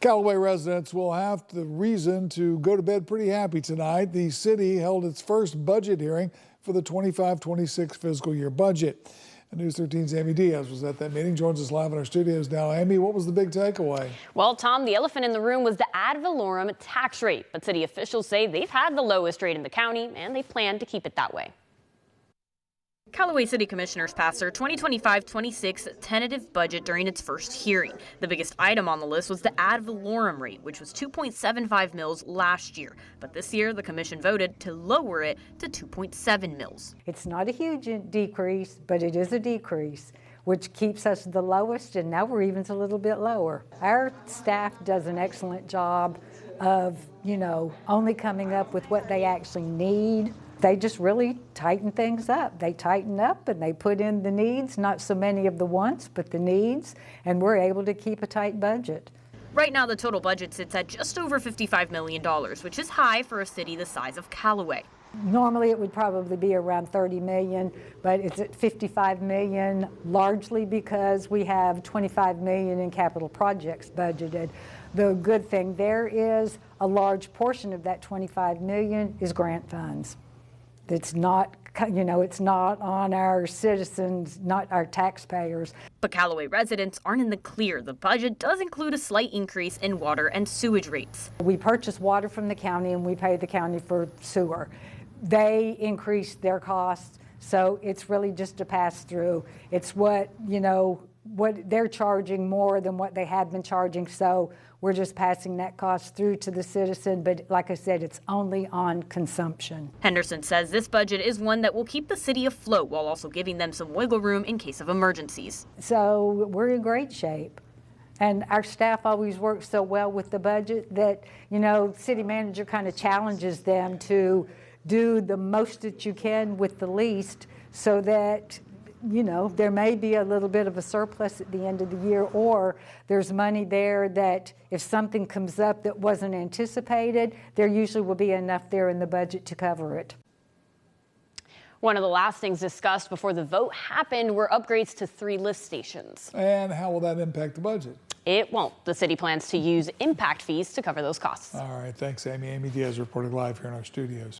Callaway residents will have the reason to go to bed pretty happy tonight. The city held its first budget hearing for the 25-26 fiscal year budget. And News 13's Amy Diaz was at that meeting, joins us live in our studios now. Amy, what was the big takeaway? Well, Tom, the elephant in the room was the ad valorem tax rate. But city officials say they've had the lowest rate in the county and they plan to keep it that way. Callaway City Commissioners passed their 2025-26 tentative budget during its first hearing. The biggest item on the list was the ad valorem rate, which was 2.75 mils last year. But this year, the commission voted to lower it to 2.7 mils. It's not a huge decrease, but it is a decrease, which keeps us the lowest, and now we're even a little bit lower. Our staff does an excellent job of, only coming up with what they actually need. They just really tighten things up. They tighten up and they put in the needs, not so many of the wants, but the needs, and we're able to keep a tight budget. Right now, the total budget sits at just over $55 million, which is high for a city the size of Callaway. Normally it would probably be around 30 million, but it's at 55 million, largely because we have 25 million in capital projects budgeted. The good thing there is a large portion of that 25 million is grant funds. It's not, it's not on our citizens, not our taxpayers. But Callaway residents aren't in the clear. The budget does include a slight increase in water and sewage rates. We purchase water from the county and we pay the county for sewer. They increased their costs, so it's really just a pass through. It's what they're charging more than what they have been charging, so we're just passing that cost through to the citizen, but like I said, it's only on consumption. Henderson says this budget is one that will keep the city afloat while also giving them some wiggle room in case of emergencies. So we're in great shape. And our staff always works so well with the budget that, city manager kind of challenges them to do the most that you can with the least, so that there may be a little bit of a surplus at the end of the year, or there's money there that if something comes up that wasn't anticipated, there usually will be enough there in the budget to cover it. One of the last things discussed before the vote happened were upgrades to 3 lift stations. And how will that impact the budget? It won't. The city plans to use impact fees to cover those costs. All right, thanks, Amy. Amy Diaz reporting live here in our studios.